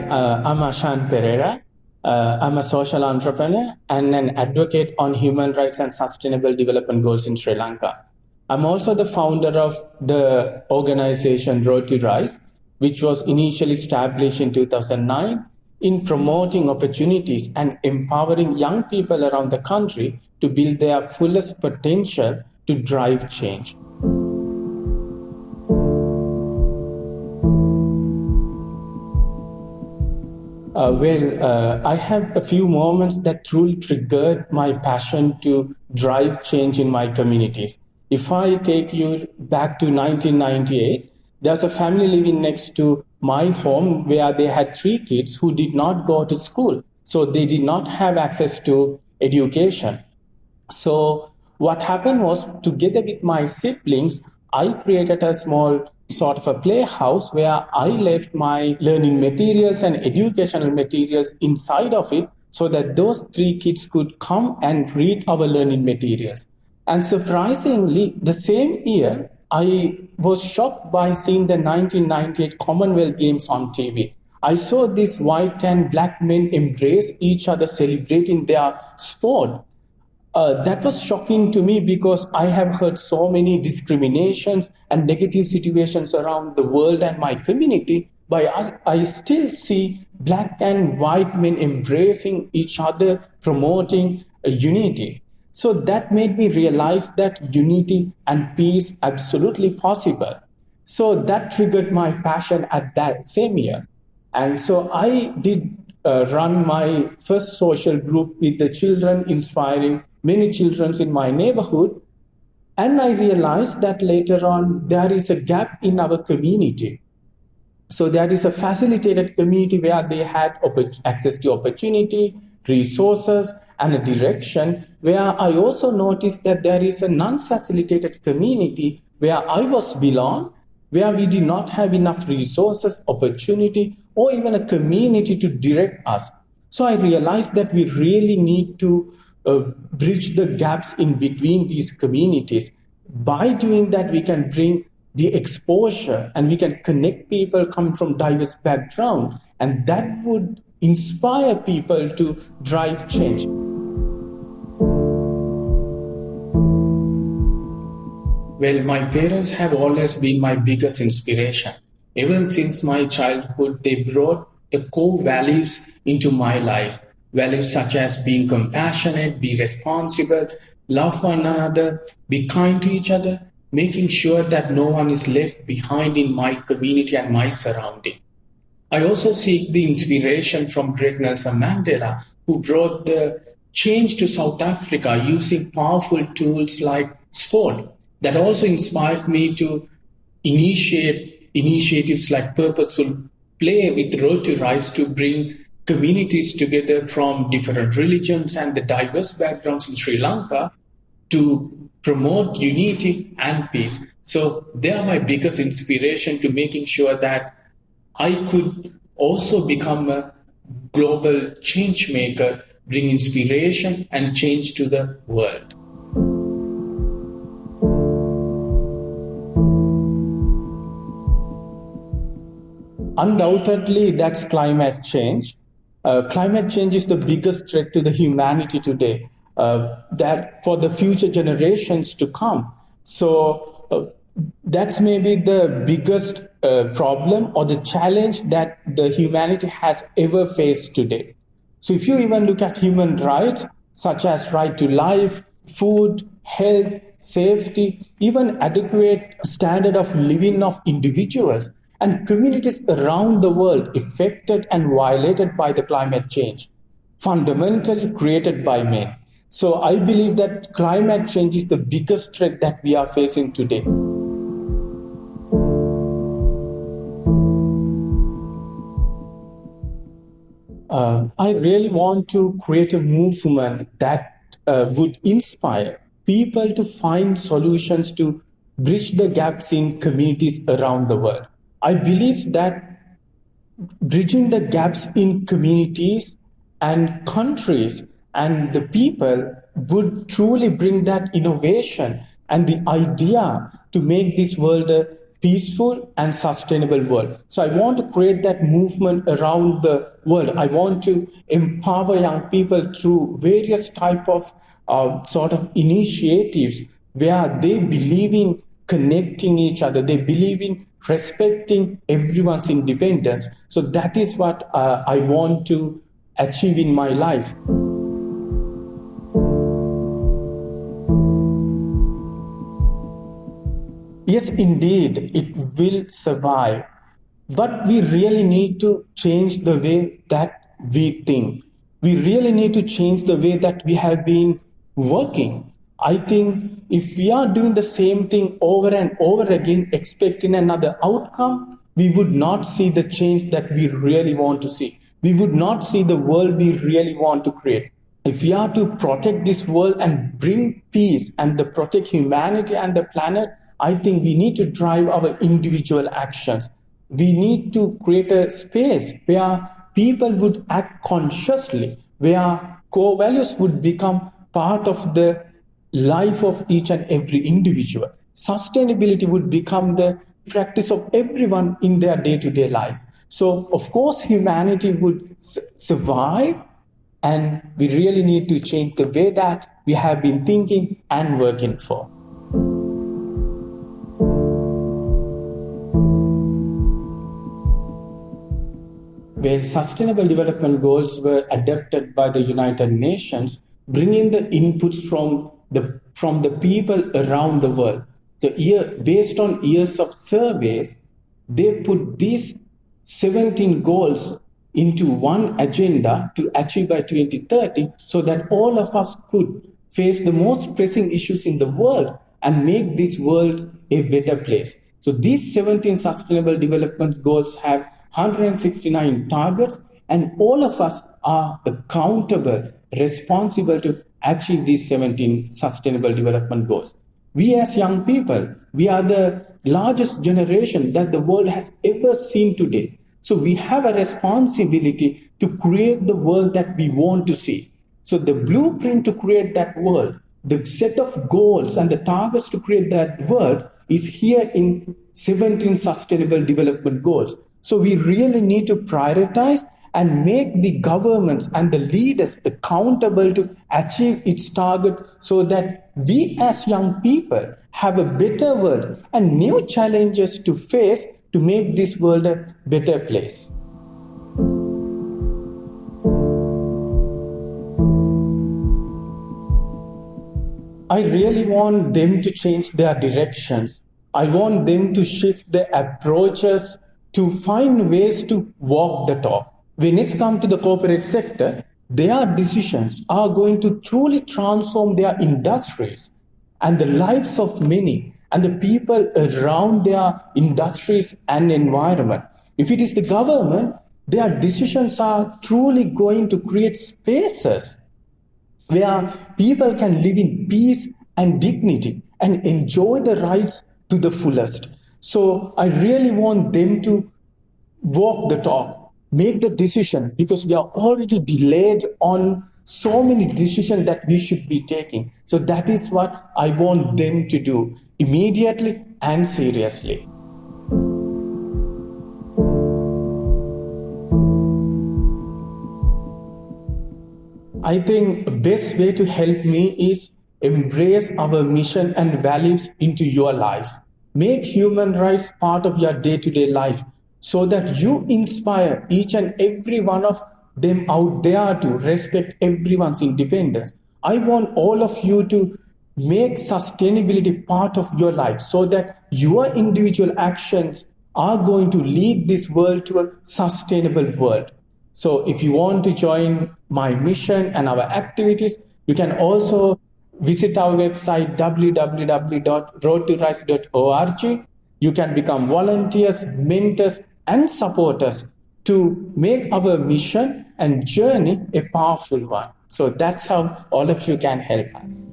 I'm Ashan Perera. I'm a social entrepreneur and an advocate on human rights and sustainable development goals in Sri Lanka. I'm also the founder of the organization Road to Rise, which was initially established in 2009 in promoting opportunities and empowering young people around the country to build their fullest potential to drive change. I have a few moments that truly triggered my passion to drive change in my communities. If I take you back to 1998, there's a family living next to my home where they had three kids who did not go to school. So they did not have access to education. So what happened was, together with my siblings, I created a small sort of a playhouse where I left my learning materials and educational materials inside of it so that those three kids could come and read our learning materials. And surprisingly, the same year, I was shocked by seeing the 1998 Commonwealth Games on TV. I saw these white and black men embrace each other celebrating their sport. That was shocking to me because I have heard so many discriminations and negative situations around the world and my community, but I still see black and white men embracing each other, promoting unity. So that made me realize that unity and peace absolutely possible. So that triggered my passion at that same year. And so I did run my first social group with the children, inspiring many children in my neighborhood. And I realized that later on, there is a gap in our community. So there is a facilitated community where they had access to opportunity, resources, and a direction, where I also noticed that there is a non-facilitated community where I was belong, where we did not have enough resources, opportunity, or even a community to direct us. So I realized that we really need to bridge the gaps in between these communities. By doing that, we can bring the exposure and we can connect people coming from diverse backgrounds, and that would inspire people to drive change. Well, my parents have always been my biggest inspiration. Even since my childhood, they brought the core values into my life. Values such as being compassionate, be responsible, love one another, be kind to each other, making sure that no one is left behind in my community and my surrounding. I also seek the inspiration from great Nelson Mandela, who brought the change to South Africa using powerful tools like sport. That also inspired me to initiate initiatives like Purposeful Play with Road to Rise to bring communities together from different religions and the diverse backgrounds in Sri Lanka to promote unity and peace. So they are my biggest inspiration to making sure that I could also become a global change maker, bring inspiration and change to the world. Undoubtedly, that's climate change. Climate change is the biggest threat to the humanity today, that for the future generations to come. So that's maybe the biggest problem or the challenge that the humanity has ever faced today. So if you even look at human rights, such as right to life, food, health, safety, even adequate standard of living of individuals and communities around the world affected and violated by the climate change, fundamentally created by men. So I believe that climate change is the biggest threat that we are facing today. I really want to create a movement that would inspire people to find solutions to bridge the gaps in communities around the world. I believe that bridging the gaps in communities and countries and the people would truly bring that innovation and the idea to make this world a peaceful and sustainable world. So I want to create that movement around the world. I want to empower young people through various type of sort of initiatives where they believe in connecting each other. They believe in respecting everyone's independence. So that is what I want to achieve in my life. Yes, indeed, it will survive. But we really need to change the way that we think. We really need to change the way that we have been working. I think if we are doing the same thing over and over again, expecting another outcome, we would not see the change that we really want to see. We would not see the world we really want to create. If we are to protect this world and bring peace and to protect humanity and the planet, I think we need to drive our individual actions. We need to create a space where people would act consciously, where core values would become part of the life of each and every individual. Sustainability would become the practice of everyone in their day-to-day life. So, of course, humanity would survive, and we really need to change the way that we have been thinking and working for. When Sustainable Development Goals were adopted by the United Nations, bringing the inputs from the people around the world. So based on years of surveys, they put these 17 goals into one agenda to achieve by 2030 so that all of us could face the most pressing issues in the world and make this world a better place. So these 17 Sustainable Development Goals have 169 targets, and all of us are accountable, responsible to achieve these 17 Sustainable Development Goals. We as young people, we are the largest generation that the world has ever seen today. So we have a responsibility to create the world that we want to see. So the blueprint to create that world, the set of goals and the targets to create that world is here in 17 Sustainable Development Goals. So we really need to prioritize and make the governments and the leaders accountable to achieve its target so that we as young people have a better world and new challenges to face to make this world a better place. I really want them to change their directions. I want them to shift their approaches to find ways to walk the talk. When it's come to the corporate sector, their decisions are going to truly transform their industries and the lives of many and the people around their industries and environment. If it is the government, their decisions are truly going to create spaces where people can live in peace and dignity and enjoy the rights to the fullest. So I really want them to walk the talk, make the decision, because we are already delayed on so many decisions that we should be taking. So that is what I want them to do immediately and seriously. I think the best way to help me is embrace our mission and values into your life. Make human rights part of your day-to-day life so that you inspire each and every one of them out there to respect everyone's independence. I want all of you to make sustainability part of your life so that your individual actions are going to lead this world to a sustainable world. So if you want to join my mission and our activities, you can also visit our website www.roadtorice.org. You can become volunteers, mentors, and supporters to make our mission and journey a powerful one. So that's how all of you can help us.